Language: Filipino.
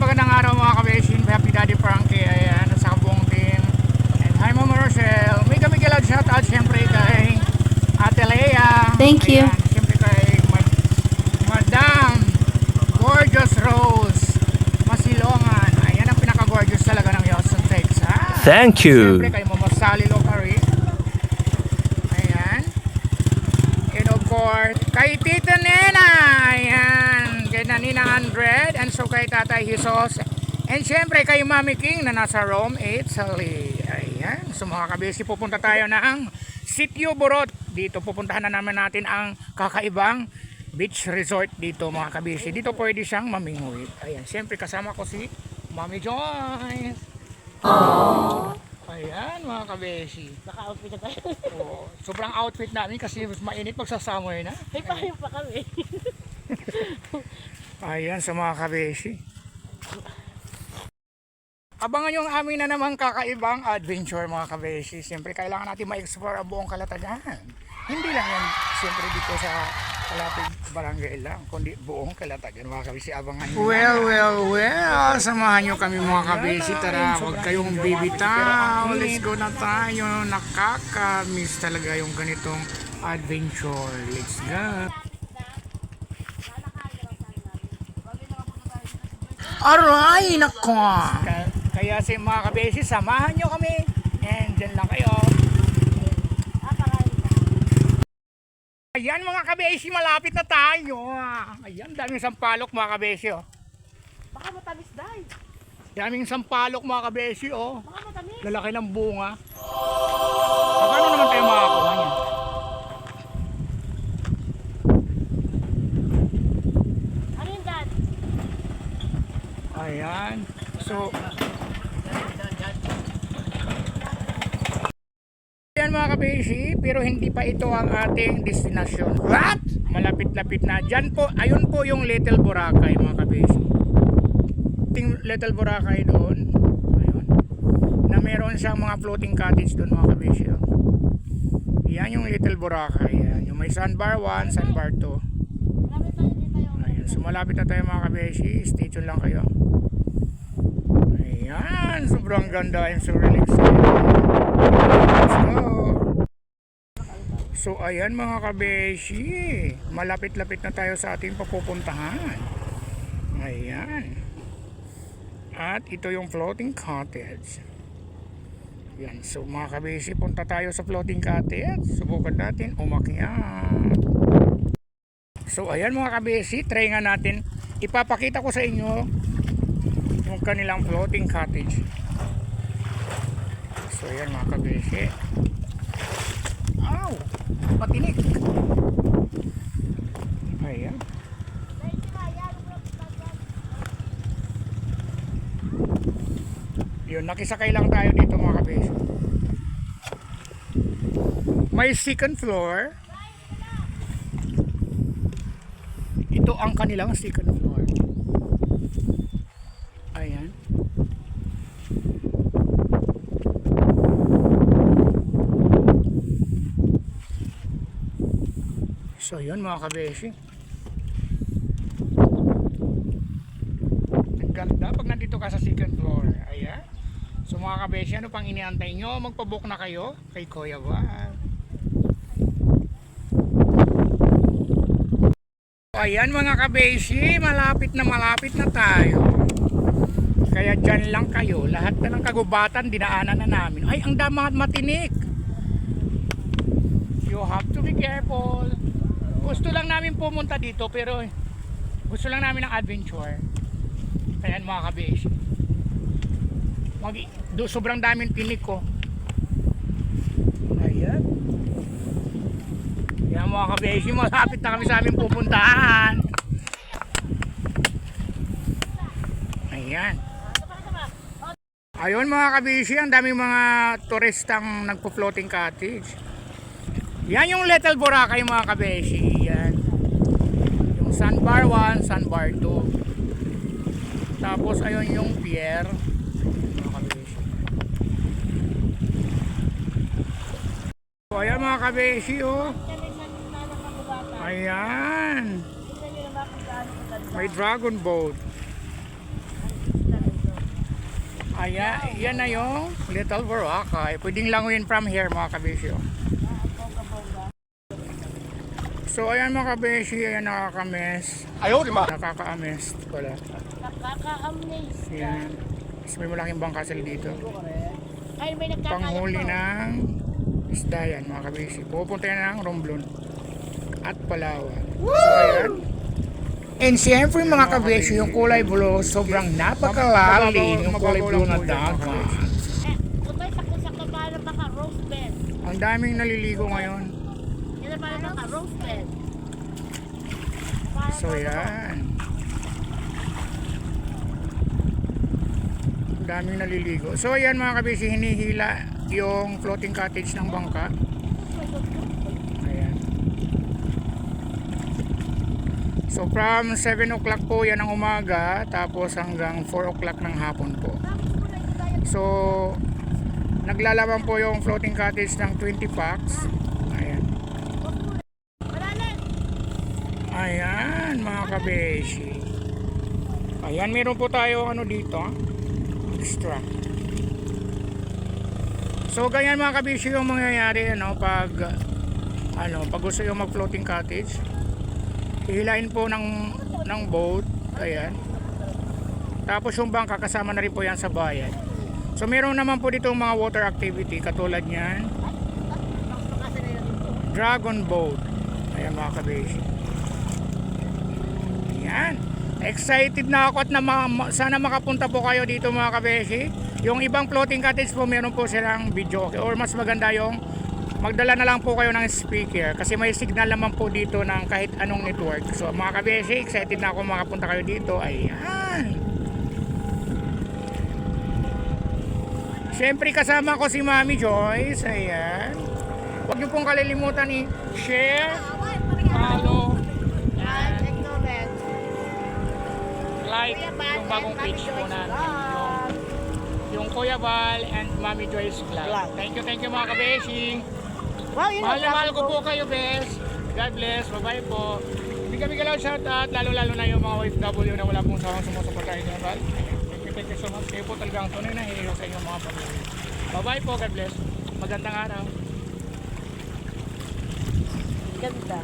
magandang araw mga kabeshi. Happy Daddy Frankie. Ayan, sa buong team. And hi Mama Rochelle. May kami galag shoutout siyempre kay Ate Lea. Thank you. Ayan, siyempre kay Madam Gorgeous Rose Masilongan. Ayan ang pinaka-gorgeous talaga ng Houston, Texas. Thank you. Siyempre kay Mama Sally Locari. Ayan. And of course, kay Tita Nena. Ayan. Kay Nanina 100. And so kay Tatay Jesus. And syempre kay Mami King na nasa Rome, Italy. Ayan. So mga kabisi, pupunta tayo ng Sitio Burot. Dito pupuntahan na naman natin ang kakaibang beach resort dito mga kabisi. Dito pwede siyang maminguit. Ayan. Syempre kasama ko si Mami Joy. Aww. Ayan mga kabesi. Naka-outfit na tayo. Oh, sobrang outfit namin kasi mas mainit magsa-summer na. Ay, paano pa kami? Ayan sa mga kabesi. Abangan yung amin na namang kakaibang adventure mga kabesi. Siyempre kailangan natin ma-explore ang buong Kalatagan. Hindi lang yan siyempre dito sa Kalapig Barangay lang, kundi buong Kalatagan mga kabesi. Abangan nyo. Well, samahan nyo kami mga kabesi. Tara, huwag kayong bibitaw. Let's go na tayo. Nakaka-miss talaga yung ganitong adventure. Let's go. Aray, nako. Kaya si mga kabesi, samahan nyo kami. And dyan lang kayo. Ayan mga kabesi, malapit na tayo. Ayan, daming sampalok mga kabesi. Oh. Baka matamis dahil. Daming sampalok mga kabesi. Oh. Baka matamis. Lalaki ng bunga. Paano naman tayo makakuha niyan? Ano yun, Dad? Ayan. So, ayan mga kabesi, pero hindi pa ito ang ating destinasyon. What? Malapit-lapit na. Diyan po, ayun po yung Little Boracay mga kabesi. Ting Little Boracay doon. Ayun. Na meron siyang mga floating cottage doon mga kabesi. Oh. Yan yung Little Boracay. Yan. Yung may sandbar 1, sandbar 2. Malapit tayo dito yung... Ayan. So malapit na tayo mga kabesi. Stay tuned lang kayo. Ayan. Sobrang ganda. I'm so really excited. Let's go. So ayan mga kabeshi, malapit-lapit na tayo sa ating papupuntahan. Ayan. At ito yung floating cottage. Ayan. So mga kabeshi, punta tayo sa floating cottage. Subukan natin umakyat. So ayan mga kabeshi, try nga natin. Ipapakita ko sa inyo yung kanilang floating cottage. So ayan mga kabeshi. Ow! Patinik! Ayan. Yun, nakisakay lang tayo dito mga kabeshi. May second floor. Ito ang kanilang second floor. Ayan. So yun mga kabeshi. Ang ganda pag nandito ka sa second floor. Ayan. So mga kabeshi, ano pang iniantay nyo? Magpabook na kayo kay Kuya Val. Ayan mga kabeshi, malapit na tayo. Kaya dyan lang kayo. Lahat na ng kagubatan dinaanan na namin. Ay, ang dama at matinik. You have to be careful. Gusto lang namin pumunta dito pero gusto lang namin ng adventure. Ayan mga kabeshi. Sobrang daming tinik ko. Ayan. Ayan mga kabeshi, malapit na kami sa aming pupuntahan. Ayan. Ayun mga kabeshi, ang daming mga turistang nagpo-floating cottage. Yan yung Little Boracay mga kabeshi. Yan. Yung sandbar 1, sandbar 2. Tapos ayun yung pier. Mga kabeshi. So ayan mga kabeshi oh. Ayan. May dragon boat. Ayan, yan na yung Little Boracay. Pwedeng languin from here mga kabisyo. So ayan mga kabisyo, ayan nakakames. Ayaw, di ma. Nakaka-amaze pala. Nakaka-amaze ka. Yan. Mas may malaking bangkasal dito. Ay, may nagkakalat Panghuli pa. ng isda yan mga kabisyo. Pupunta yan ng Romblon at Palawan. So ayan. And siyempre mga kabisyo, yung kulay blue, sobrang napakalalim yung kulay blue na dagat. Eh, kung tayo sa kabala baka rose bed. Ang daming naliligo ngayon. Yan na pala baka rose bed. So yan. Ang daming naliligo. So ayan mga kabisyo, hinihila yung floating cottage ng bangka. Ayan. So from 7 o'clock po yan ang umaga, tapos hanggang 4 o'clock ng hapon po. So naglalaman po yung floating cottage ng 20 packs. Ayan. Ayan mga kabeshi. Ayan, meron po tayo ano dito, extra. So ganyan mga kabeshi yung mangyayari pag gusto yung mag floating cottage. Hihilain po ng boat. Ayan. Tapos yung bangka kasama na rin po yan sa bayan. So meron naman po dito mga water activity katulad niyan. Dragon boat. Ayan mga kabeshi. Ayan. Excited na ako at sana makapunta po kayo dito mga kabeshi. Yung ibang floating cottage po meron po silang video, okay? Or mas maganda yung magdala na lang po kayo ng speaker kasi may signal naman po dito ng kahit anong network. So mga kabeshi, excited na ako makapunta kayo dito. Ayan. Siyempre kasama ko si Mami Joyce. Ayan. Huwag niyo pong kalilimutan i-share, follow, and like yung bagong page po natin. Yung Kuya Val and Mami Joyce Vlog. Thank you mga kabeshi. Wow, yun Mahal na mahal ko po kayo, bes. God bless. Bye-bye po. Bigyan lang shout out, lalo-lalo na yung mga OFW na wala pong sawang sumusuporta kay Kuya Val. Thank you so much. Kayo po talagang tunay na hero sa inyong mga pamilya. Bye-bye po. God bless. Magandang araw. Ganda.